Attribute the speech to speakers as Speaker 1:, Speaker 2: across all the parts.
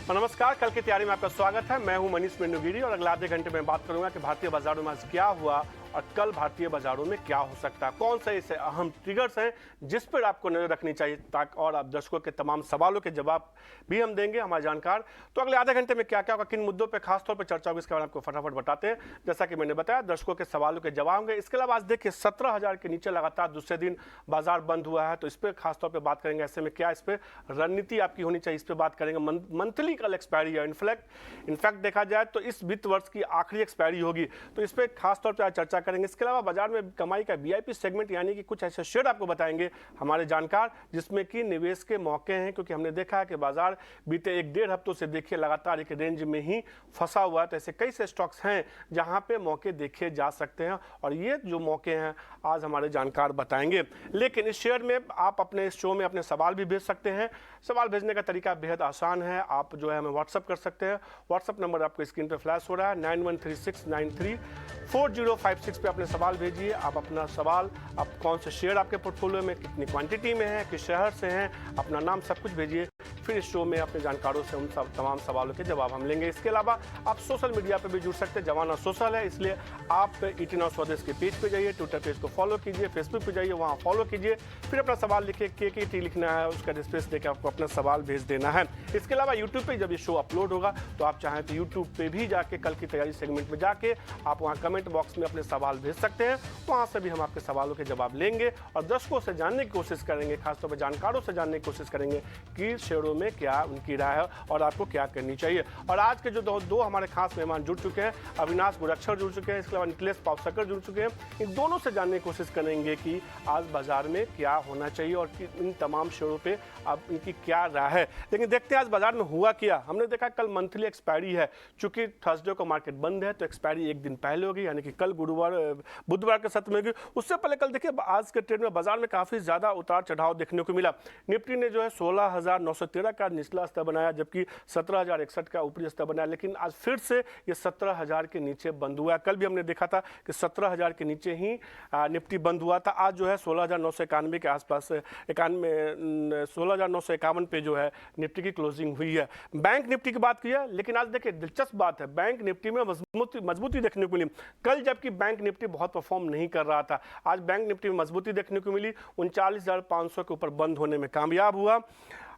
Speaker 1: नमस्कार, कल की तैयारी में आपका स्वागत है। मैं हूं मनीष मेनुगिरी और अगले आधे घंटे में बात करूंगा कि भारतीय बाजारों में आज क्या हुआ और कल भारतीय बाजारों में क्या हो सकता है, कौन से ऐसे अहम ट्रिगर्स हैं जिस पर आपको नजर रखनी चाहिए, ताकि और आप दर्शकों के तमाम सवालों के जवाब भी हम देंगे हमारे जानकार। तो अगले आधे घंटे में क्या क्या होगा, किन मुद्दों पर खासतौर पर चर्चा होगी, इसके बारे में आपको फटाफट बताते हैं। जैसा कि मैंने बताया, दर्शकों के सवालों के जवाब होंगे। इसके अलावा आज देखिए 17,000 के नीचे लगातार दूसरे दिन बाजार बंद हुआ है, तो इस पर खासतौर पर बात करेंगे। ऐसे में क्या इस पर रणनीति आपकी होनी चाहिए, इस पर बात करेंगे। मंथली कल एक्सपायरी है, इनफैक्ट देखा जाए तो इस वित्त वर्ष की आखिरी एक्सपायरी होगी, तो इस पर खासतौर पर चर्चा करेंगे। इसके अलावा बाजार में कमाई का वीआईपी सेगमेंट यानी कि कुछ ऐसे शेयर आपको बताएंगे हमारे जानकार जिसमें कि निवेश के मौके हैं, क्योंकि हमने देखा है कि बाजार बीते 1-1.5 हफ्तों से देखिए लगातार एक रेंज में ही फंसा हुआ है। तो ऐसे कई से स्टॉक्स हैं जहां पे मौके देखे जा सकते हैं और ये जो मौके हैं आज हमारे जानकार बताएंगे। लेकिन इस शेयर में आप अपने इस शो में अपने सवाल भी भेज सकते हैं। सवाल भेजने का तरीका बेहद आसान है, आप जो है हमें व्हाट्सअप कर सकते हैं। व्हाट्सअप नंबर आपको स्क्रीन पे फ्लैश हो रहा है, 9136934056 पे अपने सवाल भेजिए। आप अपना सवाल, आप कौन से शेयर आपके पोर्टफोलियो में, कितनी क्वांटिटी में है, किस शहर से हैं, अपना नाम सब कुछ भेजिए। फिर इस शो में अपने जानकारों से उन तमाम सवालों के जवाब हम लेंगे। इसके अलावा आप सोशल मीडिया पे भी जुड़ सकते हैं। जमाना सोशल है, इसलिए आप ईटीन हाउस स्वदेश के पेज पे जाइए, ट्विटर पेज को फॉलो कीजिए, फेसबुक पे जाइए, वहाँ फॉलो कीजिए। फिर अपना सवाल लिखिए, KKT लिखना है, उसका स्पेस देकर आपको अपना सवाल भेज देना है। इसके अलावा यूट्यूब पे जब ये शो अपलोड होगा तो आप चाहें तो यूट्यूब पे भी जाके कल की तैयारी सेगमेंट में जाके आप वहाँ कमेंट बॉक्स में अपने सवाल भेज सकते हैं। वहाँ से भी हम आपके सवालों के जवाब लेंगे और दर्शकों से जानने की कोशिश करेंगे, खासतौर पर जानकारों से जानने की कोशिश करेंगे कि शेयरों में क्या उनकी राय है और आपको क्या करनी चाहिए। और आज के जो दो हमारे खास मेहमान जुड़ चुके हैं, अविनाश गुरक्षर जुड़ चुके हैं, इसके अलावा निखिलेश पावसकर जुड़ चुके हैं। इन दोनों से जानने की कोशिश करेंगे कि आज बाजार में क्या होना चाहिए और इन तमाम शेयरों पे अब इनकी क्या राय है। लेकिन देखते हैं आज बाजार में हुआ क्या। हमने देखा कल मंथली एक्सपायरी है, चूंकि थर्सडे को मार्केट बंद है तो एक्सपायरी एक दिन पहले होगी, यानी कि कल बुधवार के सत्र में होगी। उससे पहले कल देखिए आज के ट्रेड में बाजार में काफी ज्यादा उतार चढ़ाव देखने को मिला। निफ्टी ने जो है 16,913 का निचला स्तर बनाया, जबकि 17,061 का ऊपरी स्तर बनाया। लेकिन आज फिर से ये 17,000 के नीचे बंद हुआ है। कल भी हमने देखा था कि 17,000 के नीचे ही निफ्टी बंद हुआ था। आज जो है 16,991 के आसपास 16,951 पे जो है निफ्टी की क्लोजिंग हुई है। बैंक निफ्टी की बात की है, लेकिन आज देखिए दिलचस्प बात है, बैंक निफ्टी में मजबूती देखने को मिली। कल जबकि बैंक निफ्टी बहुत परफॉर्म नहीं कर रहा था, आज बैंक निफ्टी में मजबूती देखने को मिली, 39,500 के ऊपर बंद होने में कामयाब हुआ।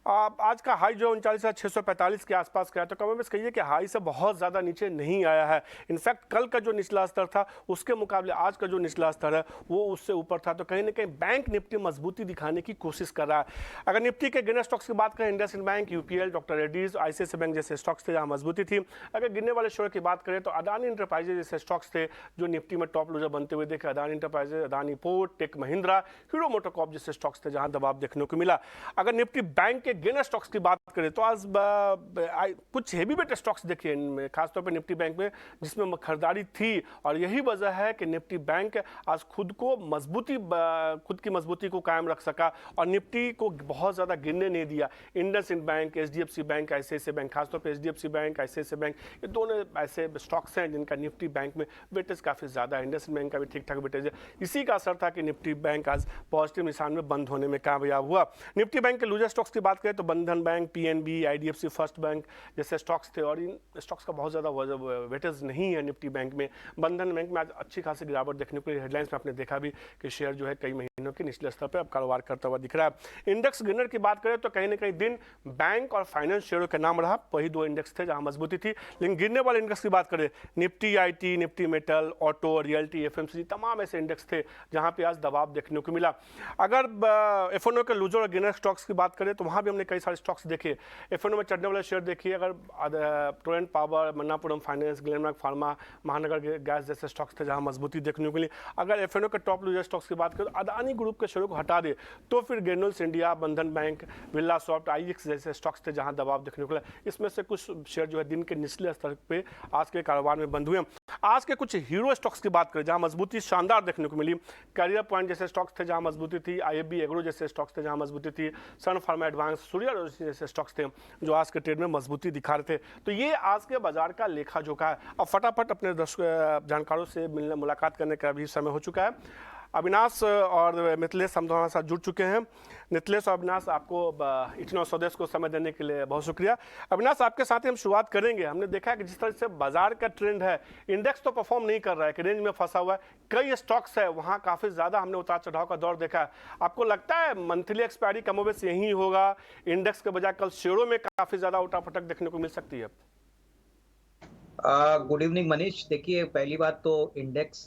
Speaker 1: आज का हाई जो 39,645 के आसपास का है, तो कम बेश कहिए कि हाई से बहुत ज़्यादा नीचे नहीं आया है। इनफैक्ट कल का जो निचला स्तर था उसके मुकाबले आज का जो निचला स्तर है वो उससे ऊपर था। तो कहीं ना कहीं बैंक निफ्टी मजबूती दिखाने की कोशिश कर रहा है। अगर निफ्टी के गिने स्टॉक्स की बात करें, IndusInd bank, UPL, doctor Reddy's, ICICI bank जैसे स्टॉक्स थे जहाँ मजबूती थी। अगर गिनने वाले शेयर की बात करें तो अदानी इंटरप्राइजेज जैसे स्टॉक्स थे जो निफ्टी में टॉप लूजर बनते हुए देखे। Adani Enterprises, Adani Port, Tech Mahindra, Hero MotoCorp जैसे स्टॉक्स थे जहाँ दबाव देखने को मिला। अगर निफ्टी बैंक के गिने स्टॉक्स की बात करें तो आज कुछ हेवी वेट स्टॉक्स देखिए इनमें, खासतौर पर निफ्टी बैंक में, जिसमें खरीदारी थी। और यही वजह है कि निफ्टी बैंक आज खुद की मजबूती को कायम रख सका और निफ्टी को बहुत ज्यादा गिरने नहीं दिया। IndusInd bank, HDFC bank, ICICI bank, खासतौर पर HDFC बैंक, ICICI बैंक, ये दोनों ऐसे स्टॉक्स हैं जिनका निफ्टी बैंक में वेटेज काफी ज्यादा है। इंडसइंड बैंक का भी ठीक ठाक वेटेज है। इसी का असर था कि निफ्टी बैंक आज पॉजिटिव निशान में बंद होने में कामयाब हुआ। निफ्टी बैंक के लूजर स्टॉक्स की बात करें तो बंधन bank, PNB, IDFC first bank जैसे स्टॉक्स थे और इन स्टॉक्स का बहुत ज़्यादा वेटेज नहीं है निफ्टी बैंक में। बंधन बैंक में आज अच्छी खासी गिरावट देखने को, हेडलाइंस में आपने देखा भी कि शेयर जो है कई महीनों के निचले स्तर पर अब कारोबार करता हुआ दिख रहा है। इंडेक्स गिनर की बात करें तो कहीं ना कहीं दिन बैंक और फाइनेंस शेयरों का नाम रहा, वही दो इंडेक्स थे जहां मजबूती थी। लेकिन गिरने वाले इंडेक्स की बात करें, Nifty IT, Nifty metal, auto, realty, FMCG, तमाम ऐसे इंडेक्स थे जहां पे आज दबाव देखने को मिला। अगर F&O के लूजर और गिनर स्टॉक्स की बात करें तो वहां भी हमने कई सारे स्टॉक्स देखे। F&O में चढ़ने वाले शेयर देखिए, अगर Torrent power, Manappuram finance, Glenmark pharma, महानगर गैस जैसे स्टॉक्स थे जहां मजबूती देखने को मिली। अगर F&O के टॉप लूजर स्टॉक्स की बात करें तो अदानी ग्रुप के शेयरों को हटा दे तो फिर ग्रेन्यूल्स इंडिया, बंधन बैंक, बिरला सॉफ्ट, IEX जैसे स्टॉक्स थे जहां दबाव देखने को मिला। इसमें से कुछ शेयर जो है दिन के निचले स्तर पे आज के कारोबार में बंद हुए। आज के कुछ हीरो स्टॉक्स की बात करें जहां मजबूती शानदार देखने को मिली, कैरियर पॉइंट जैसे स्टॉक्स थे जहां मजबूती थी, IFB एग्रो जैसे स्टॉक्स थे जहां मजबूती थी, सन फार्मा एडवांस, सूर्या जैसे स्टॉक्स थे जो आज के ट्रेड में मजबूती दिखा रहे थे। तो ये आज के बाजार का लेखा जोखा है। अब फटाफट अपने जानकारों से मुलाकात करने का भी समय हो चुका है। अविनाश और मिथिलेश हम दोनों साथ जुड़ चुके हैं। मिथिलेश और अविनाश, आपको इतना स्वदेश को समय देने के लिए बहुत शुक्रिया। अविनाश, आपके साथ ही हम शुरुआत करेंगे। हमने देखा है कि जिस तरह से बाजार का ट्रेंड है, इंडेक्स तो परफॉर्म नहीं कर रहा है, कि रेंज में फंसा हुआ है। कई स्टॉक्स है वहाँ काफ़ी ज़्यादा हमने उतार चढ़ाव का दौर देखा है। आपको लगता है मंथली एक्सपायरी कमोबेश यही होगा, इंडेक्स के बजाय कल शेयरों में काफ़ी ज़्यादा उठापटक देखने को मिल सकती है?
Speaker 2: Good evening Manish. देखिए, पहली बात तो इंडेक्स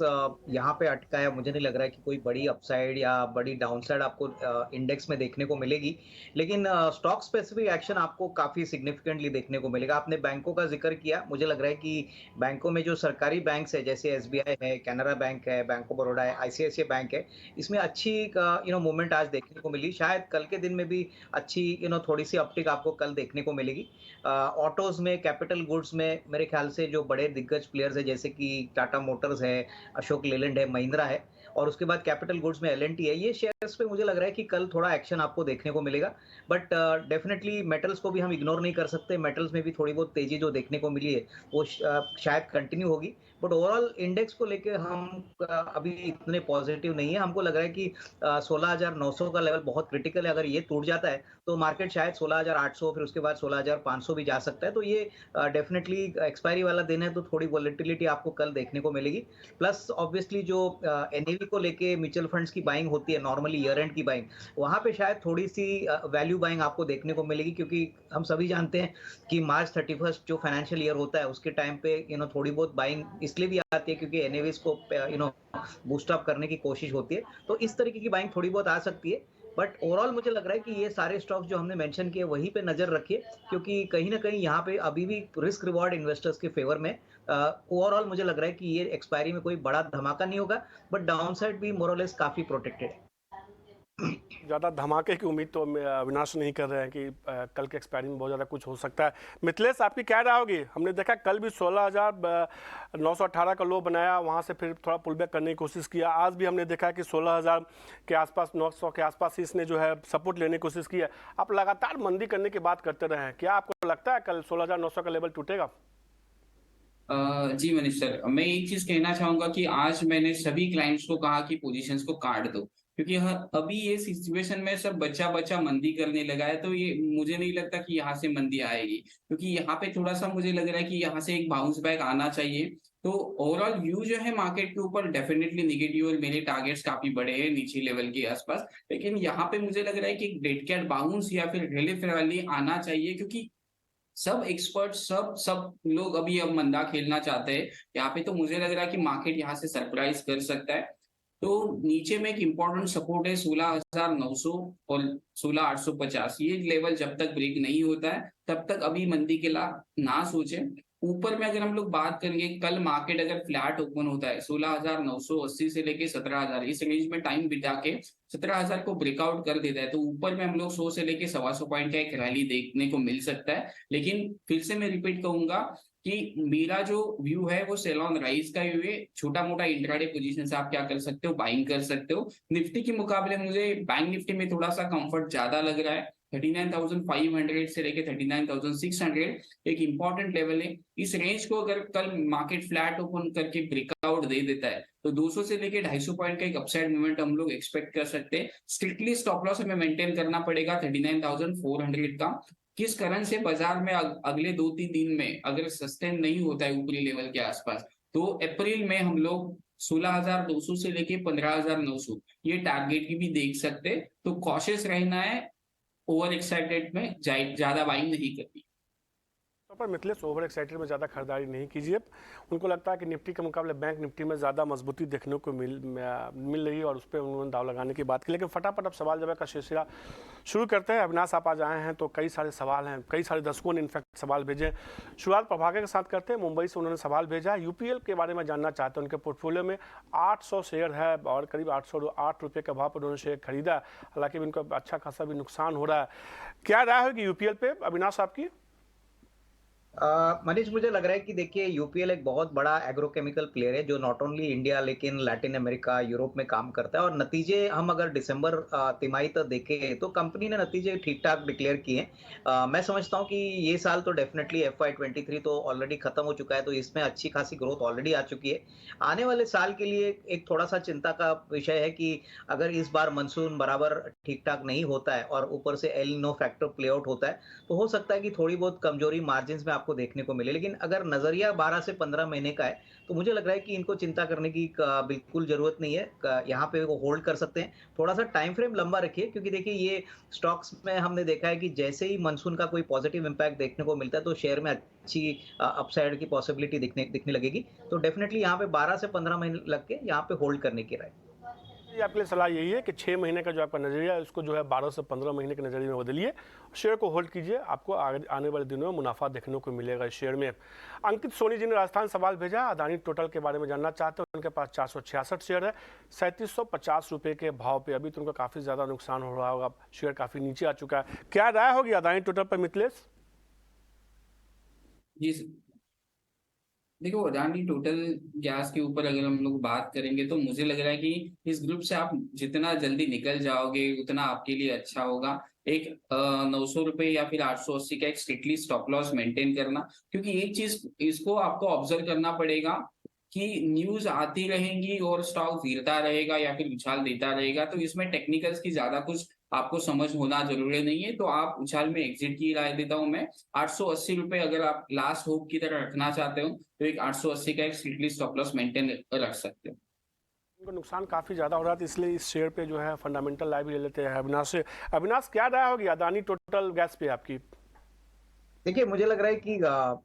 Speaker 2: यहाँ पे अटका है। मुझे नहीं लग रहा है कि कोई बड़ी अपसाइड या बड़ी डाउनसाइड आपको इंडेक्स में देखने को मिलेगी। लेकिन स्टॉक स्पेसिफिक एक्शन आपको काफी सिग्निफिकेंटली देखने को मिलेगा। आपने बैंकों का जिक्र किया, मुझे लग रहा है कि बैंकों में जो सरकारी बैंक्स है, जैसे एसबीआई है, कैनरा बैंक है, बैंक ऑफ बड़ौदा है, आईसीआईसीआई बैंक है, इसमें अच्छी मूवमेंट आज देखने को मिली। शायद कल के दिन में भी अच्छी थोड़ी सी अपटिक आपको कल देखने को मिलेगी। ऑटोज में, कैपिटल गुड्स में मेरे ख्याल से जो बड़े दिग्गज प्लेयर्स है, जैसे कि टाटा मोटर्स है, अशोक लेलैंड है, महिंद्रा है, और उसके बाद कैपिटल गुड्स में एलएनटी है, ये शेयर्स पे मुझे लग रहा है कि कल थोड़ा एक्शन आपको देखने को मिलेगा। बट डेफिनेटली मेटल्स को भी हम इग्नोर नहीं कर सकते। मेटल्स में भी थोड़ी बहुत तेजी जो देखने को मिली है वो शायद कंटिन्यू होगी। बट ओवरऑल इंडेक्स को लेके हम अभी इतने पॉजिटिव नहीं है। हमको लग रहा है कि 16,900 का लेवल बहुत क्रिटिकल है। अगर ये टूट जाता है तो मार्केट शायद 16,800, फिर उसके बाद 16,500 भी जा सकता है। तो ये डेफिनेटली एक्सपायरी वाला दिन है, तो थोड़ी वॉलेटिलिटी आपको कल देखने को मिलेगी। प्लस ऑब्वियसली जो एनएवी को लेके म्यूचुअल फंड्स की बाइंग होती है, नॉर्मली ईयर एंड की बाइंग, वहां पे शायद थोड़ी सी वैल्यू बाइंग आपको देखने को मिलेगी, क्योंकि हम सभी जानते हैं कि मार्च 31 जो फाइनेंशियल ईयर होता है उसके टाइम पे थोड़ी बहुत बाइंग इसलिए भी आती है क्योंकि एनएवीज को बूस्ट अप करने की कोशिश होती है। तो इस तरीके की बाइंग थोड़ी बहुत आ सकती है। बट ओवरऑल मुझे लग रहा है कि ये सारे स्टॉक्स जो हमने मेंशन किए वहीं पे नजर रखिए, क्योंकि कहीं ना कहीं यहाँ पे अभी भी रिस्क रिवॉर्ड इन्वेस्टर्स के फेवर में। ओवरऑल मुझे लग रहा है कि ये एक्सपायरी में कोई बड़ा धमाका नहीं होगा, बट डाउनसाइड भी मोरलेस काफी प्रोटेक्टेड है।
Speaker 1: ज़्यादा धमाके की उम्मीद तो अविनाश नहीं कर रहे हैं कि कल के एक्सपायरी में बहुत ज़्यादा कुछ हो सकता है। मिथिलेश, आपकी क्या राय होगी? हमने देखा कल भी 16,918 का लो बनाया, वहाँ से फिर थोड़ा पुल बैक करने की कोशिश किया। आज भी हमने देखा कि 16,000 के आसपास, 900 के आसपास इसने जो है सपोर्ट लेने की कोशिश की है। आप लगातार मंदी करने की बात करते रहे हैं, क्या आपको लगता है कल 16,900 का लेवल टूटेगा?
Speaker 3: जी मनीष सर, मैं एक चीज कहना चाहूंगा कि आज मैंने सभी क्लाइंट्स को कहा कि पोजीशंस को काट दो, क्योंकि अभी ये सिचुएशन में सब बच्चा बच्चा मंदी करने लगा है। तो ये मुझे नहीं लगता कि यहाँ से मंदी आएगी, क्योंकि यहाँ पे थोड़ा सा मुझे लग रहा है कि यहाँ से एक बाउंस बैक आना चाहिए। तो ओवरऑल व्यू जो है मार्केट के ऊपर डेफिनेटली निगेटिव, और मेरे टारगेट्स काफी बड़े हैं नीचे लेवल के आसपास। लेकिन यहाँ पे मुझे लग रहा है कि डेड कैट बाउंस या फिर रिलीफ रैली आना चाहिए, क्योंकि सब एक्सपर्ट, सब सब लोग अभी अब मंदा खेलना चाहते हैं। यहाँ पे तो मुझे लग रहा है कि मार्केट यहाँ से सरप्राइज कर सकता है। तो नीचे में एक इम्पोर्टेंट सपोर्ट है 16,900 और 16,850। ये लेवल जब तक ब्रेक नहीं होता है तब तक अभी मंदी के ला ना सोचे। ऊपर में अगर हम लोग बात करेंगे, कल मार्केट अगर फ्लैट ओपन होता है 16,980 से लेके 17,000, इस रेंज में टाइम बिता के 17,000 को ब्रेकआउट कर देता है, तो ऊपर में हम लोग 100 से लेके 125 पॉइंट का एक रैली देखने को मिल सकता है। लेकिन फिर से मैं रिपीट कहूंगा कि मेरा जो व्यू है वो सेल ऑन राइज का व्यू है। छोटा मोटा इंट्राडे पोजीशन से आप क्या कर सकते हो, बाइंग कर सकते हो। निफ्टी के मुकाबले मुझे बैंक निफ्टी में थोड़ा सा कंफर्ट ज्यादा लग रहा है। 39,500 से लेके 39,600 एक इंपॉर्टेंट लेवल है। इस रेंज को अगर कल मार्केट फ्लैट ओपन करके ब्रेकआउट दे देता है तो 200 से लेके 250 पॉइंट का एक अपसाइड मूवमेंट हम लोग एक्सपेक्ट कर सकते हैं। स्ट्रिक्टली स्टॉप लॉस हमें मेंटेन करना पड़ेगा 39,400 का। किस कारण से बाजार में अगले 2-3 दिन में अगर सस्टेन नहीं होता है ऊपरी लेवल के आसपास, तो अप्रैल में हम लोग 16,200 से लेके 15,900 ये टारगेट की भी देख सकते हैं। तो कॉशियस रहना है, ओवर एक्साइटेड में ज्यादा बाइंग नहीं करनी।
Speaker 1: पर मिथिलेश, ओवर एक्साइटेड में ज़्यादा खरीदारी नहीं कीजिए। उनको लगता है कि निफ्टी के मुकाबले बैंक निफ्टी में ज़्यादा मजबूती देखने को मिल रही है और उस पर उन्होंने दाव लगाने की बात की। लेकिन फटाफट अब सवाल जवाब का सिलसिला शुरू करते हैं। अविनाश, आप आज आए हैं तो कई सारे सवाल हैं, कई सारे दर्शकों ने इनफैक्ट सवाल भेजे। शुरुआत प्रभाकर के साथ करते हैं। मुंबई से उन्होंने सवाल भेजा, यूपीएल के बारे में जानना चाहते हैं। उनके पोर्टफोलियो में 800 शेयर है और करीब 808 रुपये के भाव पर उन्होंने शेयर खरीदा। हालांकि उनको अच्छा खासा भी नुकसान हो रहा है। क्या राय होगी यूपीएल पे, अविनाश आपकी?
Speaker 2: मनीष, मुझे लग रहा है कि देखिए यूपीएल एक बहुत बड़ा एग्रोकेमिकल प्लेयर है जो नॉट ओनली इंडिया लेकिन लैटिन अमेरिका, यूरोप में काम करता है। और नतीजे हम अगर दिसंबर तिमाही तक देखें तो कंपनी ने नतीजे ठीक ठाक डिक्लेयर किए हैं। मैं समझता हूँ कि ये साल तो डेफिनेटली FY23 तो ऑलरेडी खत्म हो चुका है, तो इसमें अच्छी खासी ग्रोथ ऑलरेडी आ चुकी है। आने वाले साल के लिए एक थोड़ा सा चिंता का विषय है कि अगर इस बार मानसून बराबर ठीक ठाक नहीं होता है और ऊपर से El Niño factor play out होता है, तो हो सकता है कि थोड़ी बहुत कमजोरी मार्जिन्स में आपको देखने को मिले। लेकिन अगर नजरिया 12 से 15 महीने का है, तो मुझे लग रहा है कि इनको चिंता करने की बिल्कुल जरूरत नहीं है। यहाँ पे वो होल्ड कर सकते हैं। थोड़ा सा टाइम फ्रेम लंबा रखिए, क्योंकि देखिए ये स्टॉक्स में हमने देखा है कि जैसे ही मानसून का कोई पॉजिटिव इंपैक्ट देखने को मिलता है, तो शेयर में अच्छी अपसाइड की पॉसिबिलिटी दिखने दिखने लगेगी। तो डेफिनेटली यहाँ पे 12 से 15 महीने लग के यहाँ पे होल्ड करने की राय।
Speaker 1: ये आपके लिए सलाह यही है कि 6 महीने का जो आपका नजरिया है उसको जो है 12 से 15 महीने के नजरिए में बदलिए, शेयर को होल्ड कीजिए, आपको आगे आने वाले दिनों में मुनाफा देखने को मिलेगा इस शेयर में। अंकित सोनी जी ने राजस्थान सवाल भेजा, अदानी टोटल के बारे में जानना चाहते हैं। उनके पास 466 शेयर है, 3750 रुपये के भाव पे। अभी तो उनको काफ़ी ज़्यादा नुकसान हो रहा होगा, शेयर काफ़ी नीचे आ चुका है। क्या राय होगी अदानी टोटल पर मिथिलेश?
Speaker 3: जी देखो, अडानी टोटल गैस के ऊपर अगर हम लोग बात करेंगे तो मुझे लग रहा है कि इस ग्रुप से आप जितना जल्दी निकल जाओगे उतना आपके लिए अच्छा होगा। एक 900 रुपए या फिर 880 का एक स्ट्रिक्टली स्टॉप लॉस मेंटेन करना, क्योंकि एक चीज इसको आपको ऑब्जर्व करना पड़ेगा कि न्यूज आती रहेंगी और स्टॉक गिरता रहेगा या फिर उछाल देता रहेगा, तो इसमें टेक्निकल्स की ज्यादा कुछ आपको समझ होना जरूरी नहीं है। तो आप उछाल में एग्जिट की राय देता हूं मैं। 880 रुपए अगर आप लास्ट होप की तरह रखना चाहते हो तो एक 880 का एक स्ट्रिक्टली स्टॉप लॉस मेंटेन रख सकते हो।
Speaker 1: उनको नुकसान काफ़ी ज़्यादा हो रहा था, इसलिए इस शेयर पे जो है फंडामेंटल लाइव ले लेते हैं अविनाश से। अविनाश, क्या राय होगी अदानी टोटल गैस पे आपकी?
Speaker 2: देखिए, मुझे लग रहा है कि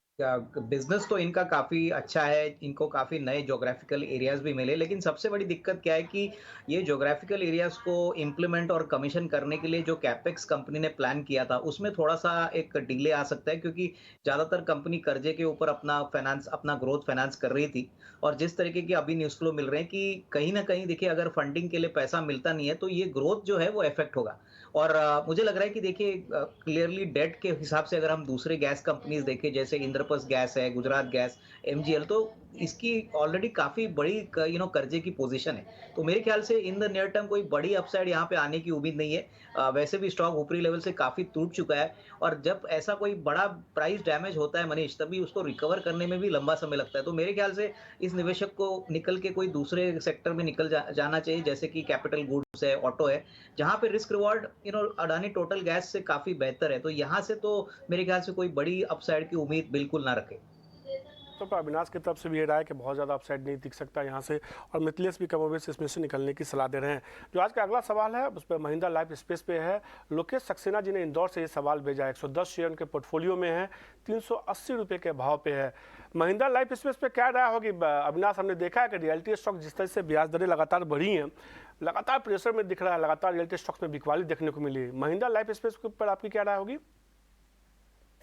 Speaker 2: बिजनेस तो इनका काफी अच्छा है, इनको काफी नए ज्योग्राफिकल एरियाज भी मिले। लेकिन सबसे बड़ी दिक्कत क्या है कि ये ज्योग्राफिकल एरियाज को इम्प्लीमेंट और कमीशन करने के लिए जो कैपेक्स कंपनी ने प्लान किया था, उसमें थोड़ा सा एक डिले आ सकता है, क्योंकि ज्यादातर कंपनी कर्जे के ऊपर अपना फाइनेंस, अपना ग्रोथ फाइनेंस कर रही थी। और जिस तरीके के अभी न्यूज फ्लो मिल रहे हैं कि कहीं ना कहीं देखिए, अगर फंडिंग के लिए पैसा मिलता नहीं है तो ये ग्रोथ जो है वो इफेक्ट होगा। और मुझे लग रहा है कि देखिए, क्लियरली डेट के हिसाब से अगर हम दूसरे गैस कंपनीज देखें, जैसे इंद्रप्रस्थ गैस है, गुजरात गैस, एमजीएल, तो इसकी ऑलरेडी काफी बड़ी कर्जे की पोजीशन है। तो मेरे ख्याल से इन द नियर टर्म कोई बड़ी अपसाइड यहाँ पे आने की उम्मीद नहीं है। वैसे भी स्टॉक ऊपरी लेवल से काफी टूट चुका है। और जब ऐसा कोई बड़ा प्राइस डैमेज होता है मनीष, तभी उसको रिकवर करने में भी लंबा समय लगता है। तो मेरे ख्याल से इस निवेशक को निकल के कोई दूसरे सेक्टर में जाना चाहिए, जैसे कि कैपिटल गुड्स है, ऑटो है, जहां पे risk reward Adani total gas से काफी बेहतर है। तो यहाँ से तो मेरे ख्याल से कोई बड़ी अपसाइड की उम्मीद बिल्कुल ना रखे।
Speaker 1: तो अविनाश की तरफ से भी ये राय कि बहुत ज़्यादा अपसाइड नहीं दिख सकता यहाँ से, और मिथिलेश भी कमोबेश इसमें से निकलने की सलाह दे रहे हैं। जो आज का अगला सवाल है उस पर महिंद्रा लाइफ स्पेस पे है। लोकेश सक्सेना जी ने इंदौर से ये सवाल भेजा है। 110 शेयर उनके पोर्टफोलियो में है, 380 रुपये के भाव पे है। महिंद्रा लाइफ स्पेस पे क्या राय होगी अविनाश? हमने देखा है कि रियल्टी स्टॉक जिस तरह से ब्याज दरें लगातार बढ़ी हैं, लगातार प्रेशर में दिख रहा है, लगातार रियल्टी स्टॉक्स में बिकवाली देखने को मिली है। महिंद्रा लाइफ स्पेस के ऊपर आपकी क्या राय होगी?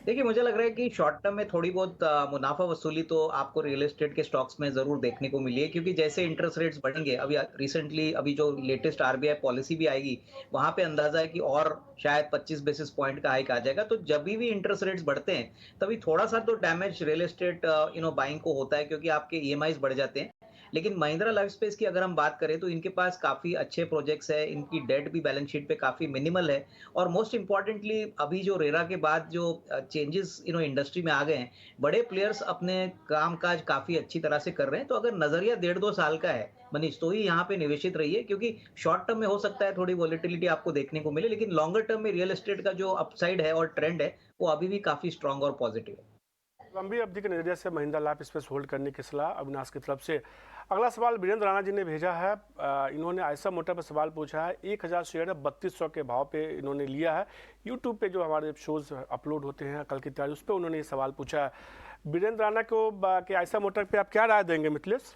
Speaker 2: देखिए, मुझे लग रहा है कि शॉर्ट टर्म में थोड़ी बहुत मुनाफा वसूली तो आपको रियल एस्टेट के स्टॉक्स में जरूर देखने को मिली है, क्योंकि जैसे इंटरेस्ट रेट्स बढ़ेंगे, अभी रिसेंटली अभी जो लेटेस्ट आरबीआई पॉलिसी भी आएगी, वहां पे अंदाजा है कि और शायद 25 बेसिस पॉइंट का हाइक आ जाएगा। तो जब भी इंटरेस्ट रेट्स बढ़ते हैं, तभी थोड़ा सा तो डैमेज रियल एस्टेट बाइंग को होता है, क्योंकि आपके ईएमआईज बढ़ जाते हैं। लेकिन महिंद्रा लाइफ स्पेस की अगर हम बात करें तो इनके पास काफी अच्छे प्रोजेक्ट्स है, इनकी डेट भी बैलेंस शीट पे काफी मिनिमल है। और मोस्ट इंपॉर्टेंटली अभी जो रेरा के बाद जो चेंजेस इंडस्ट्री में आ गए हैं, बड़े प्लेयर्स अपने कामकाज काफी अच्छी तरह से कर रहे हैं। तो अगर नजरिया 1.5-2 साल का है मनीष, तो ही यहाँ पे निवेशित रहिए, क्योंकि शॉर्ट टर्म में हो सकता है थोड़ी वॉलेटिलिटी आपको देखने को मिले, लेकिन लॉन्गर टर्म में रियल एस्टेट का जो अपसाइड है और ट्रेंड है, वो अभी भी काफी स्ट्रांग और पॉजिटिव है।
Speaker 1: लंबी अवधि के नजरिए से महिंद्रा लाइफ स्पेस होल्ड करने की सलाह अविनाश की तरफ से। अगला सवाल वीरेंद्र राणा जी ने भेजा है। इन्होंने आयशा मोटर पर सवाल पूछा है। 1000 शेयर है, 3200 के भाव पे इन्होंने लिया है। यूट्यूब पे जो हमारे शोज अपलोड होते हैं कल की तैयारी, उस पर उन्होंने ये सवाल पूछा है। वीरेंद्र राणा को कि आयशा मोटर पे आप क्या राय देंगे मिथिलेश?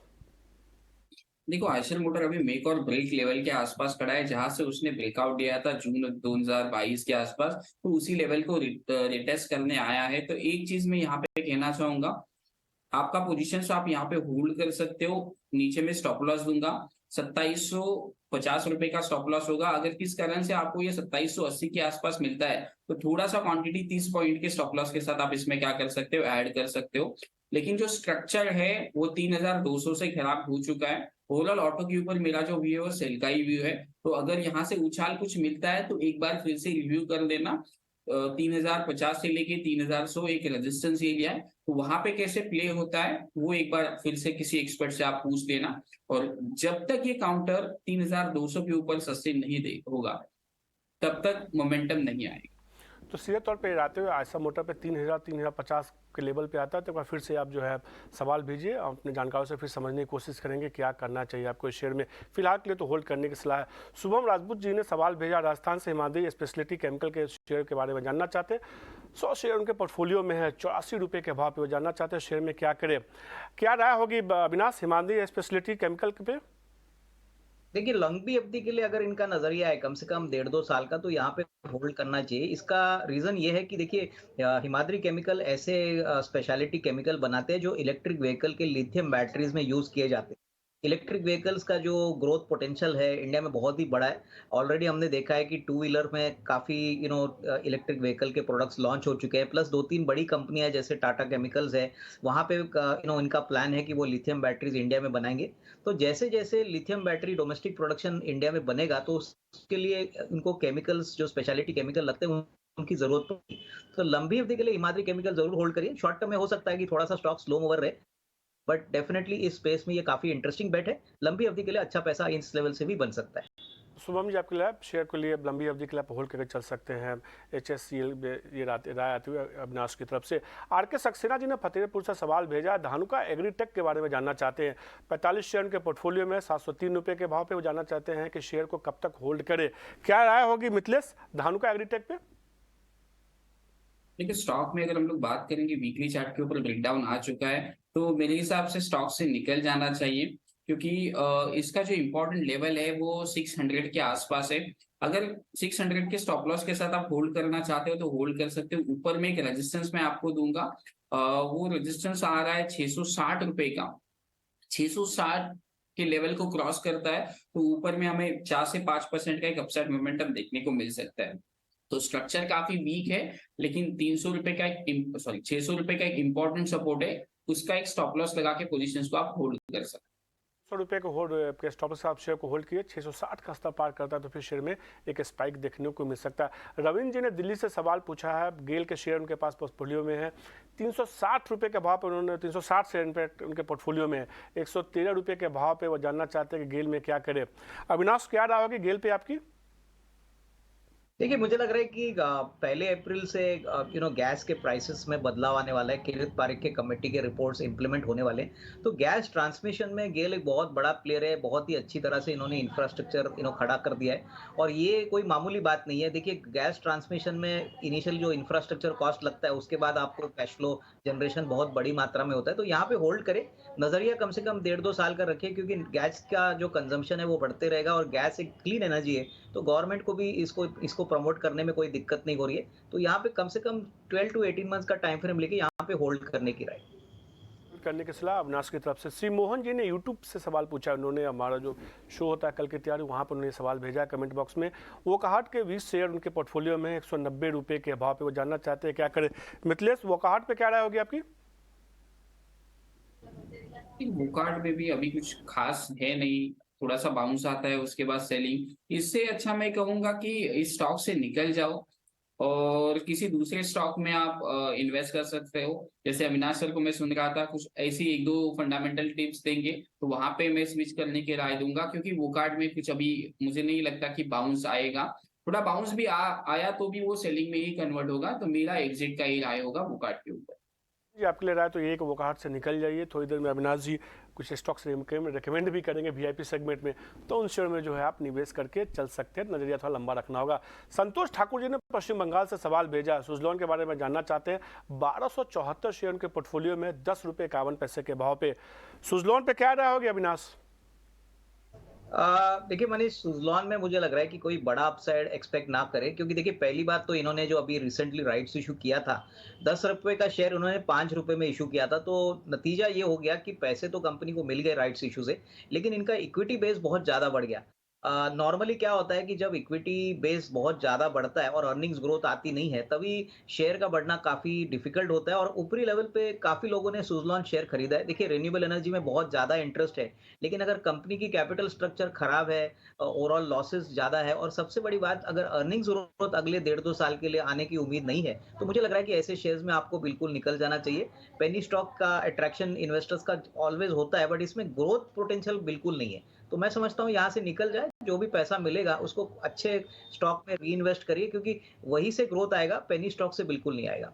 Speaker 3: देखो, आइशर मोटर अभी मेक और ब्रेक लेवल के आसपास खड़ा है, जहां से उसने ब्रेकआउट दिया था जून 2022 के आसपास, तो उसी लेवल को रिटेस्ट करने आया है। तो एक चीज मैं यहाँ पे कहना चाहूंगा, आपका पोजीशन आप यहाँ पे होल्ड कर सकते हो। नीचे में स्टॉप लॉस दूंगा 2700 ₹50 का स्टॉप लॉस होगा। अगर किस कारण से आपको ये 2780 के आसपास मिलता है, तो थोड़ा-सा क्वांटिटी 30 पॉइंट के स्टॉप लॉस के साथ आप इसमें क्या कर सकते हो, ऐड कर सकते हो। लेकिन जो स्ट्रक्चर है, वो 3200 से खराब हो चुका है। ओवरऑल ऑटो के ऊपर मेरा जो व्यू है, वो सेल का ही व्यू है। तो अगर यहाँ से उछाल कुछ मिलता है, तो एक बार फिर से रिव्यू कर लेना। 3050 से लेके 3100 एक रेजिस्टेंस एरिया है, तो वहां पे कैसे प्ले होता है वो एक बार फिर से किसी एक्सपर्ट से आप पूछ लेना। और जब तक ये काउंटर 3200 के ऊपर सस्टेन नहीं दे होगा, तब तक मोमेंटम नहीं आएगा।
Speaker 1: तो सीधे तौर पे आते हुए आयशा मोटर पे 3000 3050 के लेवल पे आता है, तो एक बार फिर से आप जो है सवाल भेजिए, हम अपने जानकारों से फिर समझने की कोशिश करेंगे क्या करना चाहिए आपको इस शेयर में। फिलहाल के लिए तो होल्ड करने की सलाह है। शुभम राजपूत जी ने सवाल भेजा, राजस्थान से हिमाद्री स्पेशलिटी केमिकल के शेयर के बारे में जानना चाहते हैं। 100 शेयर उनके पोर्टफोलियो में है, 84 रुपये के भाव पे वो जानना चाहते हैं शेयर में क्या करें। क्या राय होगी अविनाश हिमाद्री स्पेशलिटी केमिकल पे?
Speaker 2: देखिए, लंबी अवधि के लिए अगर इनका नजरिया है कम से कम 1.5-2 साल का, तो यहाँ पे होल्ड करना चाहिए। इसका रीजन ये है कि देखिए, हिमाद्री केमिकल ऐसे स्पेशलिटी केमिकल बनाते हैं जो इलेक्ट्रिक व्हीकल के लिथियम बैटरीज में यूज किए जाते हैं। इलेक्ट्रिक व्हीकल्स का जो ग्रोथ पोटेंशियल है इंडिया में बहुत ही बड़ा है। ऑलरेडी हमने देखा है कि टू व्हीलर में काफी इलेक्ट्रिक व्हीकल के प्रोडक्ट्स लॉन्च हो चुके हैं। प्लस 2-3 बड़ी कंपनियां जैसे टाटा केमिकल्स है, वहां पे इनका प्लान है कि वो लिथियम बैटरीज इंडिया में बनाएंगे। तो जैसे जैसे lithium battery domestic production India में बनेगा, तो उसके लिए उनको केमिकल्स जो स्पेशलिटी केमिकल लगते हैं उनकी जरूरत पड़ेगी। तो लंबी अवधि के लिए हिमाद्री केमिकल जरूर होल्ड करिए। शॉर्ट टर्म में हो सकता है कि थोड़ा सा स्टॉक स्लो मूवर रहे, बट डेफिनेटली इस स्पेस में ये काफी इंटरेस्टिंग बेट है। लंबी अवधि के लिए अच्छा पैसा इस लेवल से भी बन सकता है।
Speaker 1: शुभम जी, आपके लिए शेयर के लिए लंबी अवधि के लिए आप होल्ड करके चल सकते हैं। HSCL ये राय आती हुई अविनाश की तरफ से। RK सक्सेना जी ने फतेहपुर से सवाल भेजा, धानुका एग्रीटेक के बारे में जानना चाहते हैं। 45 शेयर उनके पोर्टफोलियो में 703 रुपये के भाव पे वो जानना चाहते हैं कि शेयर को कब तक होल्ड करे। क्या राय होगी मिथिलेश धानुका एग्रीटेक पे?
Speaker 3: देखिए, स्टॉक में अगर हम लोग बात करेंगे, वीकली चार्ट के ऊपर ब्रेकडाउन आ चुका है, तो मेरे हिसाब से स्टॉक से निकल जाना चाहिए। क्योंकि इसका जो इम्पोर्टेंट लेवल है वो 600 के आसपास है। अगर 600 के स्टॉप लॉस के साथ आप होल्ड करना चाहते हो तो होल्ड कर सकते हो। ऊपर में एक रेजिस्टेंस मैं आपको दूंगा, वो रेजिस्टेंस आ रहा है 660 रुपए का। 660 के लेवल को क्रॉस करता है तो ऊपर में हमें 4 से 5% का एक अपसाइड मोमेंटम देखने को मिल सकता है। तो स्ट्रक्चर काफी वीक है, लेकिन 300 रुपए का एक 600 रुपए का एक इंपॉर्टेंट सपोर्ट है, उसका एक स्टॉप लॉस लगा के पोजीशंस को आप होल्ड कर सकते हैं।
Speaker 1: 100 रुपये को होल्ड के स्टॉप से आप शेयर को होल्ड किए, 660 का स्तर पार करता है तो फिर शेयर में एक स्पाइक देखने को मिल सकता है। रविंद्र जी ने दिल्ली से सवाल पूछा है, गेल के शेयर उनके पास पोर्टफोलियो में है, 360 रुपये के भाव पर उन्होंने 360 शेयर उनके पोर्टफोलियो में है, 113 रुपये के भाव पे वो जानना चाहते हैं कि गेल में क्या करे। अविनाश, क्या राय होगी गेल पे आपकी?
Speaker 2: देखिए, मुझे लग रहा है कि 1 अप्रैल से गैस के प्राइसेस में बदलाव आने वाला है। किरित पारिक के कमेटी के रिपोर्ट्स इंप्लीमेंट होने वाले हैं। तो गैस ट्रांसमिशन में गेल एक बहुत बड़ा प्लेयर है। बहुत ही अच्छी तरह से इन्होंने इंफ्रास्ट्रक्चर खड़ा कर दिया है, और ये कोई मामूली बात नहीं है। देखिए, गैस ट्रांसमिशन में इनिशियल जो इंफ्रास्ट्रक्चर कॉस्ट लगता है, उसके बाद आपको कैश फ्लो जनरेशन बहुत बड़ी मात्रा में होता है। तो यहाँ पे होल्ड करें, नजरिया कम से कम 1.5-2 साल का रखें, क्योंकि गैस का जो कंजम्पशन है वो बढ़ते रहेगा, और गैस एक क्लीन एनर्जी है, तो गवर्नमेंट को भी इसको प्रमोट करने में कोई दिक्कत नहीं हो रही है। तो यहाँ पे कम से कम 12 to 18 मंथ्स का टाइम फ्रेम लेके यहाँ पे होल्ड करने की राय
Speaker 1: करने की सलाह अविनाश की तरफ से। श्री मोहन जी ने यूट्यूब से सवाल पूछा, उन्होंने हमारा जो शो होता है कल की तैयारी, वहाँ पर उन्होंने सवाल भेजा कमेंट बॉक्स में। वोकाहाट के 20 शेयर उनके पोर्टफोलियो में 190 रुपये के भाव पे वो जानना चाहते हैं क्या करें। मिथिलेश, वोकाहाट पे क्या राय होगी आपकी?
Speaker 3: वोकाहाट में भी अभी कुछ खास है नहीं, थोड़ा सा बाउंस आता है उसके बाद सेलिंग। इससे अच्छा मैं कहूंगा कि इस स्टॉक से निकल जाओ और किसी दूसरे स्टॉक में आप इन्वेस्ट कर सकते हो। जैसे अविनाश सर को मैं सुन रहा था, कुछ ऐसी 1-2 फंडामेंटल टिप्स देंगे तो वहां पे मैं स्विच करने की राय दूंगा, क्योंकि वोकाहाट में कुछ अभी मुझे नहीं लगता कि बाउंस आएगा। थोड़ा बाउंस भी आया तो भी वो सेलिंग में ही कन्वर्ट होगा, तो मेरा एग्जिट का ही राय होगा वोकाहाट के ऊपर।
Speaker 1: जी, आपके लिए राय तो ये कि वोकाहाट से निकल जाइए। थोड़ी देर में अविनाश जी कुछ स्टॉक्स रिकमेंड भी करेंगे वीआईपी सेगमेंट में, तो उन शेयर में जो है आप निवेश करके चल सकते हैं। नजरिया थोड़ा लंबा रखना होगा। संतोष ठाकुर जी ने पश्चिम बंगाल से सवाल भेजा, सुजलॉन के बारे में जानना चाहते हैं। 1274 शेयर उनके पोर्टफोलियो में 10 रुपये 51 पैसे के भाव पे। सुजलॉन पे क्या राय होगी अविनाश?
Speaker 2: देखिए मनीष, सुजलॉन में मुझे लग रहा है कि कोई बड़ा अपसाइड एक्सपेक्ट ना करें, क्योंकि देखिए, पहली बात तो इन्होंने जो अभी रिसेंटली राइट्स इशू किया था, 10 रुपए का शेयर उन्होंने 5 रुपए में इशू किया था। तो नतीजा ये हो गया कि पैसे तो कंपनी को मिल गए राइट्स इशू से, लेकिन इनका इक्विटी बेस बहुत ज्यादा बढ़ गया। नॉर्मली क्या होता है कि जब इक्विटी बेस बहुत ज़्यादा बढ़ता है और अर्निंग्स ग्रोथ आती नहीं है, तभी शेयर का बढ़ना काफ़ी डिफ़िकल्ट होता है और ऊपरी लेवल पे काफ़ी लोगों ने सुज़लॉन शेयर खरीदा है। देखिए रिन्यूएबल एनर्जी में बहुत ज़्यादा इंटरेस्ट है, लेकिन अगर कंपनी की कैपिटल स्ट्रक्चर खराब है, ओवरऑल लॉसेस ज़्यादा है और सबसे बड़ी बात अगर अर्निंग्स ग्रोथ अगले डेढ़ 2 साल के लिए आने की उम्मीद नहीं है, तो मुझे लग रहा है कि ऐसे शेयर्स में आपको बिल्कुल निकल जाना चाहिए। पेनी स्टॉक का अट्रैक्शन इन्वेस्टर्स का ऑलवेज़ होता है, बट इसमें ग्रोथ पोटेंशियल बिल्कुल नहीं है। तो मैं समझता हूँ यहाँ से निकल जाए, जो भी पैसा मिलेगा उसको अच्छे स्टॉक में रीइन्वेस्ट करिए क्योंकि वहीं से ग्रोथ आएगा, पेनी स्टॉक से बिल्कुल नहीं आएगा।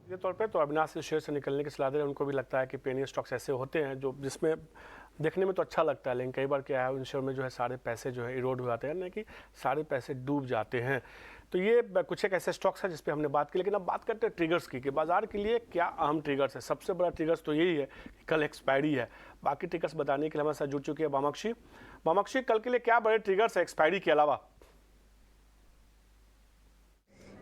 Speaker 1: के तौर पे तो अविनाश इस शेयर से निकलने की सलाह दे रहे हैं। उनको भी लगता है कि पेनी स्टॉक्स ऐसे होते हैं जो जिसमें देखने में तो अच्छा लगता है, लेकिन कई बार क्या है उन शेयर में जो है सारे पैसे जो है इरोड हो जाते हैं, ना कि सारे पैसे डूब जाते हैं। तो ये कुछ एक ऐसे स्टॉक्स है जिस पे हमने बात की। लेकिन अब बात करते हैं ट्रिगर्स की कि बाजार के लिए क्या अहम ट्रिगर्स है। सबसे बड़ा ट्रिगर्स तो यही है कि कल एक्सपायरी है। बाकी ट्रिगर्स बताने के लिए हमारे साथ जुड़ चुकी है बामाक्षी। बामाक्षी, कल के लिए क्या बड़े ट्रिगर्स है एक्सपायरी के अलावा?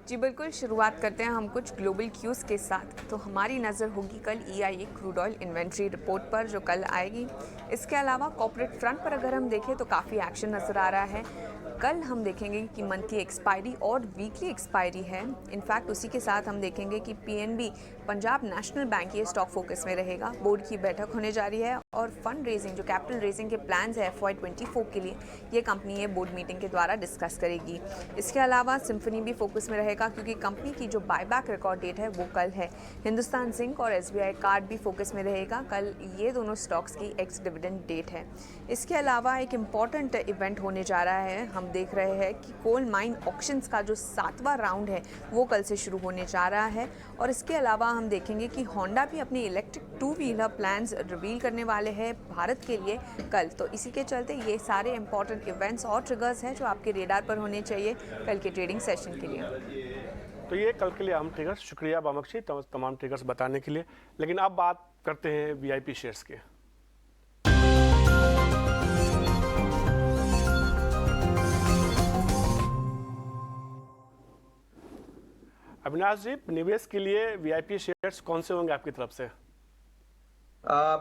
Speaker 4: जी बिल्कुल, शुरुआत करते हैं हम कुछ ग्लोबल क्यूज़ के साथ। तो हमारी नज़र होगी कल EIA crude oil inventory report पर, जो कल आएगी। इसके अलावा कॉर्पोरेट फ्रंट पर अगर हम देखें तो काफ़ी एक्शन नज़र आ रहा है। कल हम देखेंगे कि मंथली एक्सपायरी और वीकली एक्सपायरी है। इनफैक्ट उसी के साथ हम देखेंगे कि PNB पंजाब नेशनल बैंक ये स्टॉक फोकस में रहेगा। बोर्ड की बैठक होने जा रही है और फंड रेजिंग, जो कैपिटल रेजिंग के प्लान्स है FY24 के लिए, ये कंपनी ये बोर्ड मीटिंग के द्वारा डिस्कस करेगी। इसके अलावा सिम्फनी भी फोकस में रहेगा क्योंकि कंपनी की जो बायबैक रिकॉर्ड डेट है वो कल है। हिंदुस्तान जिंक और SBI कार्ड भी फोकस में रहेगा कल। ये दोनों स्टॉक्स की एक्स डिविडेंड डेट है। इसके अलावा एक इम्पॉर्टेंट इवेंट होने जा रहा है। हम देख रहे हैं कि कोल माइन ऑक्शंस का जो 7वां राउंड है वो कल से शुरू होने जा रहा है। और इसके अलावा हम देखेंगे कि होंडा भी अपने इलेक्ट्रिक 2 व्हीलर प्लान्स रिवील करने वाले हैं भारत के लिए कल। तो इसी के चलते ये सारे इंपॉर्टेंट इवेंट्स और ट्रिगर्स हैं जो आपके रेडार पर होने चाहिए कल के ट्रेडिंग सेशन के लिए।
Speaker 1: तो ये कल के लिए अहम ट्रिगर्स। शुक्रिया बामाक्षी तमाम ट्रिगर्स बताने के लिए। लेकिन अब बात करते हैं VIP शेयर्स के। अविनाश जी, निवेश के लिए VIP शेयर्स कौन से होंगे आपकी तरफ से?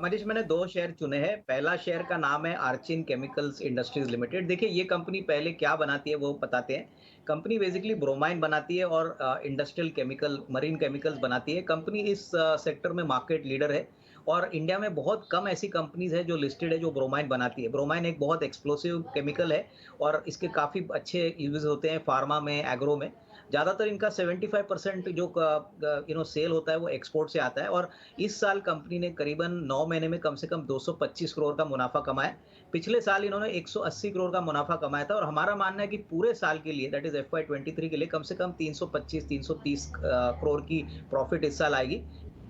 Speaker 2: मनीष, मैंने 2 शेयर चुने हैं। पहला शेयर का नाम है आर्चिन केमिकल्स इंडस्ट्रीज लिमिटेड। देखिए ये कंपनी पहले क्या बनाती है वो बताते हैं। कंपनी बेसिकली ब्रोमाइन बनाती है और इंडस्ट्रियल केमिकल, मरीन केमिकल्स बनाती है। कंपनी इस सेक्टर में मार्केट लीडर है और इंडिया में बहुत कम ऐसी कंपनीज है जो लिस्टेड है जो ब्रोमाइन बनाती है। ब्रोमाइन एक बहुत एक्सप्लोसिव केमिकल है और इसके काफ़ी अच्छे यूजेस होते हैं फार्मा में, एग्रो में। ज़्यादातर इनका 75% जो सेल होता है वो एक्सपोर्ट से आता है और इस साल कंपनी ने करीबन 9 महीने में कम से कम 225 करोड़ का मुनाफा कमाया। पिछले साल इन्होंने 180 करोड़ का मुनाफा कमाया था और हमारा मानना है कि पूरे साल के लिए, दैट इज FY23 के लिए, कम से कम 325-330 करोड़ की प्रॉफिट इस साल आएगी।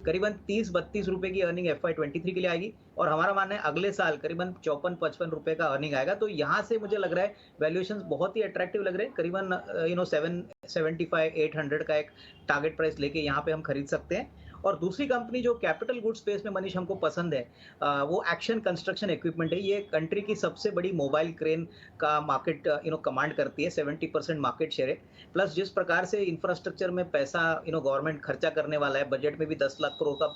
Speaker 2: करीबन 30-32 रुपए की अर्निंग FY23 के लिए आएगी और हमारा मानना है अगले साल करीबन 54-55 रुपए का अर्निंग आएगा। तो यहाँ से मुझे लग रहा है वैल्यूएशंस बहुत ही अट्रैक्टिव लग रहे हैं। करीबन 775-800 का एक टारगेट प्राइस लेके यहाँ पे हम खरीद सकते हैं। और दूसरी कंपनी जो कैपिटल गुड स्पेस में मनीष हमको पसंद है, वो एक्शन कंस्ट्रक्शन इक्विपमेंट है। ये कंट्री की सबसे बड़ी मोबाइल क्रेन का मार्केट कमांड करती है। 70% मार्केट शेयर है। प्लस जिस प्रकार से इंफ्रास्ट्रक्चर में पैसा गवर्नमेंट खर्चा करने वाला है, बजट में भी 10 लाख करोड़ का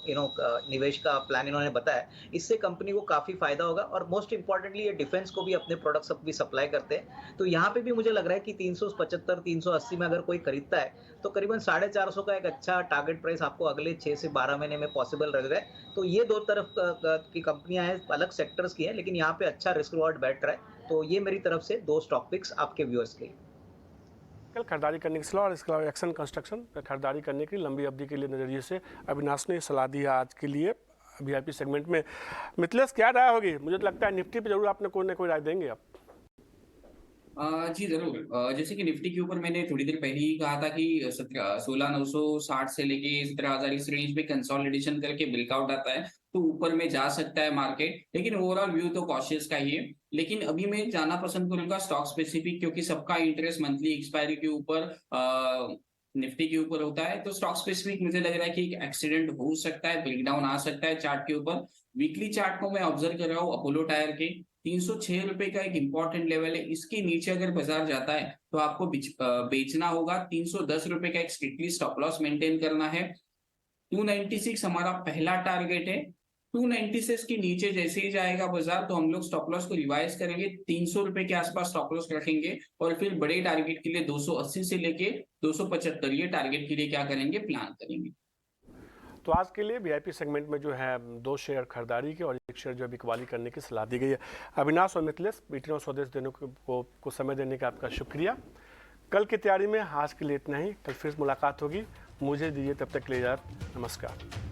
Speaker 2: निवेश का प्लान इन्होंने बताया, इससे कंपनी को काफी फायदा होगा। और मोस्ट इंपॉर्टेंटली ये डिफेंस को भी अपने प्रोडक्ट्स भी सप्लाई करते हैं। तो यहाँ पे भी मुझे लग रहा है कि 375-380 में अगर कोई खरीदता है तो करीबन 450 का एक अच्छा टारगेट प्राइस आपको अगले 6 से 12 महीने में पॉसिबल लग रहा है। तो ये दो तरफ की कंपनियां हैं, अलग सेक्टर्स की हैं, लेकिन यहाँ पे अच्छा रिस्क रिवॉर्ड बैठ रहा है। तो ये मेरी तरफ से 2 स्टॉक पिक्स आपके व्यूअर्स के लिए।
Speaker 1: कल खरीदारी करने की सलाह और इसके अलावा एक्शन कंस्ट्रक्शन खरीदारी करने की लंबी अवधि के लिए नजरिए से अविनाश ने सलाह दी है आज के लिए VIP सेगमेंट में। मिथिलेश, क्या राय होगी? मुझे तो लगता है निफ्टी पे जरूर आपने कोई ना कोई राय देंगे आप।
Speaker 3: जी जरूर। जैसे कि निफ्टी के ऊपर मैंने थोड़ी देर पहले ही कहा था कि 16,960 से लेके 17,000 इस रेंज में कंसोलिडेशन करके ब्रेकआउट आता है तो ऊपर में जा सकता है मार्केट। लेकिन ओवरऑल व्यू तो कॉशियस का ही है। लेकिन अभी मैं जाना पसंद करूंगा स्टॉक स्पेसिफिक, क्योंकि सबका इंटरेस्ट मंथली एक्सपायरी के ऊपर निफ्टी के ऊपर होता है। तो स्टॉक स्पेसिफिक मुझे लग रहा है कि एक एक्सीडेंट हो सकता है, ब्रेकडाउन आ सकता है चार्ट के ऊपर। वीकली चार्ट को मैं ऑब्जर्व कर रहा हूँ अपोलो टायर के 306 रुपए का एक इंपॉर्टेंट लेवल है। इसके नीचे अगर बाजार जाता है तो आपको बेचना होगा। 310 रुपए का एक स्ट्रिक्टली स्टॉप लॉस मेंटेन करना है। 296 हमारा पहला टारगेट है। 290 से इसके नीचे जैसे ही जाएगा बाजार तो हम लोग स्टॉप लॉस को रिवाइज करेंगे, 300 रुपए के आसपास स्टॉप लॉस रखेंगे और फिर बड़े टारगेट के लिए 280 से लेके 275 ये टारगेट के लिए क्या करेंगे, प्लान करेंगे।
Speaker 1: तो आज के लिए वीआईपी सेगमेंट में जो है 2 शेयर खरीदारी के और 1 शेयर जो है बिकवाली करने की सलाह दी गई है। अविनाश और मिथिलेश बीटीनो स्वदेश देने को समय देने का आपका शुक्रिया। कल की तैयारी में आज के लिए इतना ही, कल फिर मुलाकात होगी। मुझे दीजिए तब तक के लिए इजाजत, नमस्कार।